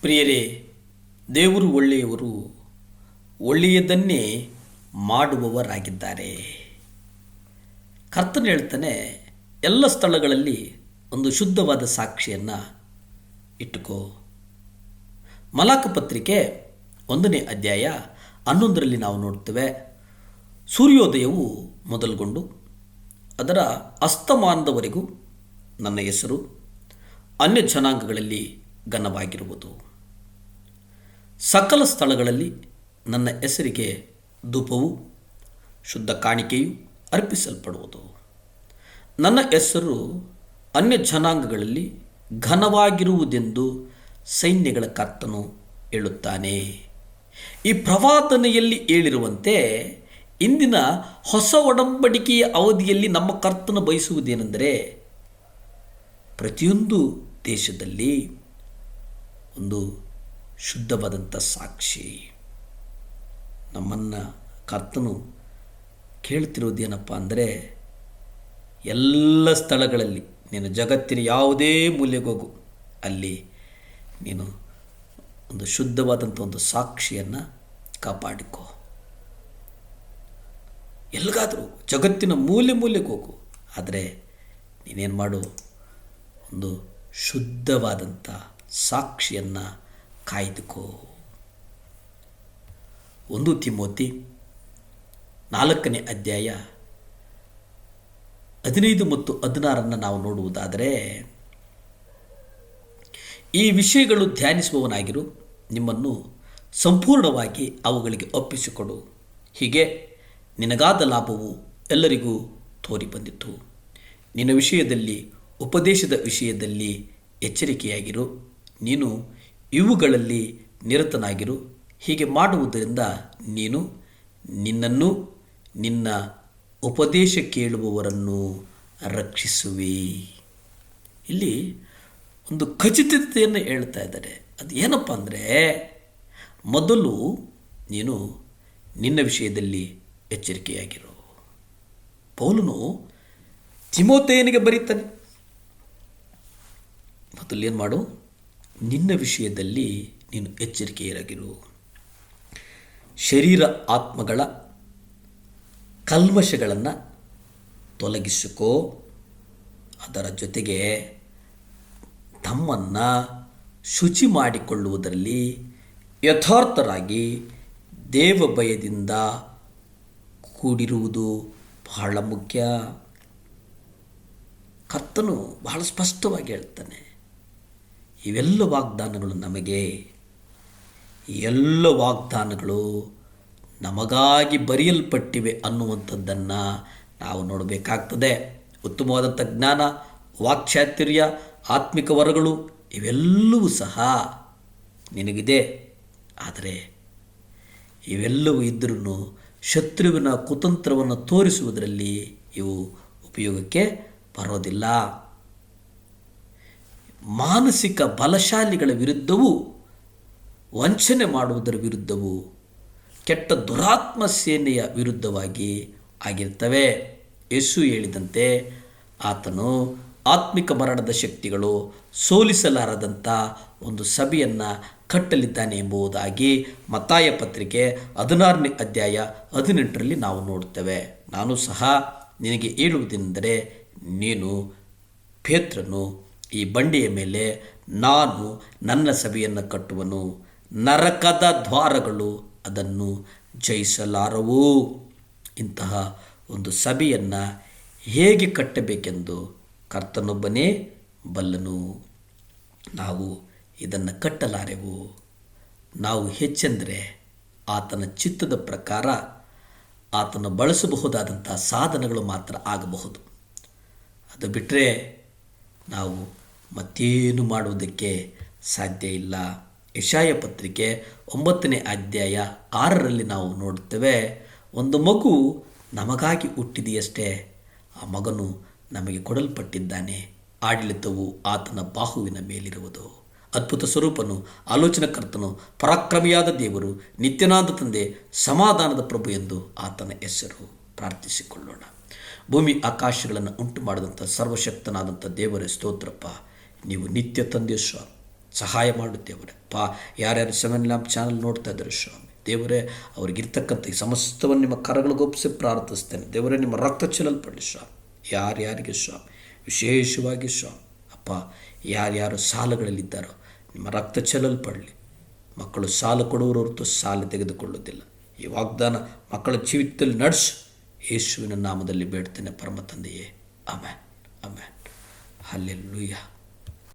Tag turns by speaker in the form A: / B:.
A: ಪ್ರಿಯರೇ, ದೇವರು ಒಳ್ಳೆಯವರು, ಒಳ್ಳೆಯದನ್ನೇ ಮಾಡುವವರಾಗಿದ್ದಾರೆ. ಕರ್ತನು ಹೇಳ್ತಾನೆ, ಎಲ್ಲ ಸ್ಥಳಗಳಲ್ಲಿ ಒಂದು ಶುದ್ಧವಾದ ಸಾಕ್ಷಿಯನ್ನು ಇಟ್ಟುಕೋ. ಮಲಾಕ ಪತ್ರಿಕೆ 1ನೇ ಅಧ್ಯಾಯ 11ರಲ್ಲಿ ನಾವು ನೋಡ್ತೇವೆ, ಸೂರ್ಯೋದಯವು ಮೊದಲುಗೊಂಡು ಅದರ ಅಸ್ತಮಾನದವರೆಗೂ ನನ್ನ ಹೆಸರು ಅನ್ಯ ಜನಾಂಗಗಳಲ್ಲಿ ಘನವಾಗಿರುವುದು. ಸಕಲ ಸ್ಥಳಗಳಲ್ಲಿ ನನ್ನ ಹೆಸರಿಗೆ ಧೂಪವು ಶುದ್ಧ ಕಾಣಿಕೆಯು ಅರ್ಪಿಸಲ್ಪಡುವುದು. ನನ್ನ ಹೆಸರು ಅನ್ಯ ಜನಾಂಗಗಳಲ್ಲಿ ಘನವಾಗಿರುವುದೆಂದು ಸೈನ್ಯಗಳ ಕರ್ತನು ಹೇಳುತ್ತಾನೆ. ಈ ಪ್ರವಾದನೆಯಲ್ಲಿ ಹೇಳಿರುವಂತೆ ಇಂದಿನ ಹೊಸ ಒಡಂಬಡಿಕೆಯ ಅವಧಿಯಲ್ಲಿ ನಮ್ಮ ಕರ್ತನು ಬಯಸುವುದೇನೆಂದರೆ, ಪ್ರತಿಯೊಂದು ದೇಶದಲ್ಲಿ ಒಂದು ಶುದ್ಧವಾದಂಥ ಸಾಕ್ಷಿ. ನಮ್ಮನ್ನು ಕರ್ತನು ಕೇಳ್ತಿರೋದೇನಪ್ಪ ಅಂದರೆ, ಎಲ್ಲ ಸ್ಥಳಗಳಲ್ಲಿ ನೀನು ಜಗತ್ತಿನ ಯಾವುದೇ ಮೂಲೆಗೆ ಹೋಗು, ಅಲ್ಲಿ ನೀನು ಒಂದು ಶುದ್ಧವಾದಂಥ ಒಂದು ಸಾಕ್ಷಿಯನ್ನು ಕಾಪಾಡಿಕೋ. ಎಲ್ಲಿಗಾದರೂ ಜಗತ್ತಿನ ಮೂಲೆಗೆ ಹೋಗು, ಆದರೆ ನೀನೇನು ಮಾಡು, ಒಂದು ಶುದ್ಧವಾದಂಥ ಸಾಕ್ಷಿಯನ್ನು ಕಾಯ್ದುಕೋ. 1 ತಿಮೋತಿ 4ನೇ ಅಧ್ಯಾಯ 15 ಮತ್ತು 16 ನಾವು ನೋಡುವುದಾದರೆ, ಈ ವಿಷಯಗಳು ಧ್ಯಾನಿಸುವವನಾಗಿರು, ನಿಮ್ಮನ್ನು ಸಂಪೂರ್ಣವಾಗಿ ಅವುಗಳಿಗೆ ಒಪ್ಪಿಸಿಕೊಡು. ಹೀಗೆ ನಿನಗಾದ ಲಾಭವು ಎಲ್ಲರಿಗೂ ತೋರಿ ಬಂದಿತು. ನಿನ್ನ ವಿಷಯದಲ್ಲಿ, ಉಪದೇಶದ ವಿಷಯದಲ್ಲಿ ಎಚ್ಚರಿಕೆಯಾಗಿರು. ನೀನು ಇವುಗಳಲ್ಲಿ ನಿರತನಾಗಿರು. ಹೀಗೆ ಮಾಡುವುದರಿಂದ ನೀನು ನಿನ್ನನ್ನು, ನಿನ್ನ ಉಪದೇಶ ಕೇಳುವವರನ್ನು ರಕ್ಷಿಸುವಿ. ಇಲ್ಲಿ ಒಂದು ಖಚಿತತೆಯನ್ನು ಹೇಳ್ತಾ ಇದ್ದಾರೆ. ಅದು ಏನಪ್ಪ ಅಂದರೆ, ಮೊದಲು ನೀನು ನಿನ್ನ ವಿಷಯದಲ್ಲಿ ಎಚ್ಚರಿಕೆಯಾಗಿರು. ಪೌಲನು ತಿಮೋಥೆಯನಿಗೆ ಬರೀತಾನೆ, ಮೊದಲು ಏನು ಮಾಡು, ನಿನ್ನ ವಿಷಯದಲ್ಲಿ ನೀನು ಎಚ್ಚರಿಕೆಯಾಗಿರು. ಶರೀರ ಆತ್ಮಗಳ ಕಲ್ಮಶಗಳನ್ನು ತೊಲಗಿಸಿಕೋ. ಅದರ ಜೊತೆಗೆ ತಮ್ಮನ್ನು ಶುಚಿ ಮಾಡಿಕೊಳ್ಳುವುದರಲ್ಲಿ ಯಥಾರ್ಥರಾಗಿ ದೇವ ಭಯದಿಂದ ಕೂಡಿರುವುದು ಬಹಳ ಮುಖ್ಯ. ಕರ್ತನು ಬಹಳ ಸ್ಪಷ್ಟವಾಗಿ ಹೇಳ್ತಾನೆ, ಇವೆಲ್ಲ ವಾಗ್ದಾನಗಳು ನಮಗೆ, ಎಲ್ಲ ವಾಗ್ದಾನಗಳು ನಮಗಾಗಿ ಬರೆಯಲ್ಪಟ್ಟಿವೆ ಅನ್ನುವಂಥದ್ದನ್ನು ನಾವು ನೋಡಬೇಕಾಗ್ತದೆ. ಉತ್ತಮವಾದಂಥ ಜ್ಞಾನ, ವಾಕ್ಚಾತುರ್ಯ, ಆತ್ಮಿಕ ವರಗಳು ಇವೆಲ್ಲವೂ ಸಹ ನಿನಗಿದೆ. ಆದರೆ ಇವೆಲ್ಲವೂ ಇದ್ದರೂ ಶತ್ರುವಿನ ಕುತಂತ್ರವನ್ನು ತೋರಿಸುವುದರಲ್ಲಿ ಇವು ಉಪಯೋಗಕ್ಕೆ ಬರೋದಿಲ್ಲ. ಮಾನಸಿಕ ಬಲಶಾಲಿಗಳ ವಿರುದ್ಧವೂ, ವಂಚನೆ ಮಾಡುವುದರ ವಿರುದ್ಧವೂ, ಕೆಟ್ಟ ದುರಾತ್ಮ ಸೇನೆಯ ವಿರುದ್ಧವಾಗಿ ಆಗಿರ್ತವೆ. ಯೇಸು ಹೇಳಿದಂತೆ, ಆತನು ಆತ್ಮಿಕ ಮರಣದ ಶಕ್ತಿಗಳು ಸೋಲಿಸಲಾರದಂಥ ಒಂದು ಸಭೆಯನ್ನು ಕಟ್ಟಲಿದ್ದಾನೆ ಎಂಬುದಾಗಿ ಮತ್ತಾಯ ಪತ್ರಿಕೆ 16ನೇ ಅಧ್ಯಾಯ 18ರಲ್ಲಿ ನಾವು ನೋಡ್ತೇವೆ. ನಾನು ಸಹ ನಿನಗೆ ಹೇಳುವುದೆಂದರೆ, ನೀನು ಪೇತ್ರನು, ಈ ಬಂಡೆಯ ಮೇಲೆ ನಾನು ನನ್ನ ಸಭೆಯನ್ನು ಕಟ್ಟುವನು, ನರಕದ ದ್ವಾರಗಳು ಅದನ್ನು ಜಯಿಸಲಾರವು. ಇಂತಹ ಒಂದು ಸಭೆಯನ್ನು ಹೇಗೆ ಕಟ್ಟಬೇಕೆಂದು ಕರ್ತನೊಬ್ಬನೇ ಬಲ್ಲನು. ನಾವು ಇದನ್ನು ಕಟ್ಟಲಾರೆವು. ನಾವು ಹೆಚ್ಚೆಂದರೆ ಆತನ ಚಿತ್ತದ ಪ್ರಕಾರ ಆತನು ಬಳಸಬಹುದಾದಂಥ ಸಾಧನಗಳು ಮಾತ್ರ ಆಗಬಹುದು. ಅದು ಬಿಟ್ಟರೆ ನಾವು ಮತ್ತೇನು ಮಾಡುವುದಕ್ಕೆ ಸಾಧ್ಯ ಇಲ್ಲ. ಯೆಶಾಯ ಪತ್ರಿಕೆ 9ನೇ ಅಧ್ಯಾಯ 6ರಲ್ಲಿ ನಾವು ನೋಡುತ್ತೇವೆ, ಒಂದು ಮಗು ನಮಗಾಗಿ ಹುಟ್ಟಿದೆಯಷ್ಟೇ, ಆ ಮಗನು ನಮಗೆ ಕೊಡಲ್ಪಟ್ಟಿದ್ದಾನೆ, ಆಡಳಿತವು ಆತನ ಬಾಹುವಿನ ಮೇಲಿರುವುದು. ಅದ್ಭುತ ಸ್ವರೂಪನು, ಆಲೋಚನಕರ್ತನು, ಪರಾಕ್ರಮಿಯಾದ ದೇವರು, ನಿತ್ಯನಾದ ತಂದೆ, ಸಮಾಧಾನದ ಪ್ರಭು ಎಂದು ಆತನ ಹೆಸರು. ಪ್ರಾರ್ಥಿಸಿಕೊಳ್ಳೋಣ. ಭೂಮಿ ಆಕಾಶಗಳನ್ನು ಉಂಟು ಮಾಡಿದಂಥ ಸರ್ವಶಕ್ತನಾದಂಥ ದೇವರೇ ಸ್ತೋತ್ರಪ್ಪ. ನೀವು ನಿತ್ಯ ತಂದೆ ಸ್ವಾಮಿ, ಸಹಾಯ ಮಾಡು ದೇವರೇ. ಯಾರ್ಯಾರು 7 ಲ್ಯಾಂಪ್ ಚಾನಲ್ ನೋಡ್ತಾ ಇದ್ದಾರೆ ಸ್ವಾಮಿ ದೇವರೇ, ಅವ್ರಿಗಿರ್ತಕ್ಕಂಥ ಈ ಸಮಸ್ತವನ್ನು ನಿಮ್ಮ ಕರಗಳಿಗೊಪ್ಪಿಸಿ ಪ್ರಾರ್ಥಿಸ್ತೇನೆ ದೇವರೇ. ನಿಮ್ಮ ರಕ್ತ ಚೆಲ್ಲಲ್ಪಡಲಿ ಸ್ವಾಮಿ. ಯಾರ್ಯಾರಿಗೆ ಸ್ವಾಮಿ ವಿಶೇಷವಾಗಿ ಸ್ವಾಮಿ ಅಪ್ಪ, ಯಾರ್ಯಾರು ಸಾಲಗಳಲ್ಲಿದ್ದಾರೋ ನಿಮ್ಮ ರಕ್ತ ಚೆಲ್ಲಲ್ಪಡಲಿ. ಮಕ್ಕಳು ಸಾಲ ಕೊಡುವರು ಹೊರತು ಸಾಲ ತೆಗೆದುಕೊಳ್ಳುವುದಿಲ್ಲ. ಈ ವಾಗ್ದಾನ ಮಕ್ಕಳ ಜೀವಿತದಲ್ಲಿ ನಡೆಸು. ಯೇಸುವಿನ ನಾಮದಲ್ಲಿ ಬೇಡ್ತೇನೆ ಪರಮ ತಂದೆಯೇ, ಆಮೆನ್, ಆಮೆನ್, ಹಲ್ಲೆಲೂಯಾ.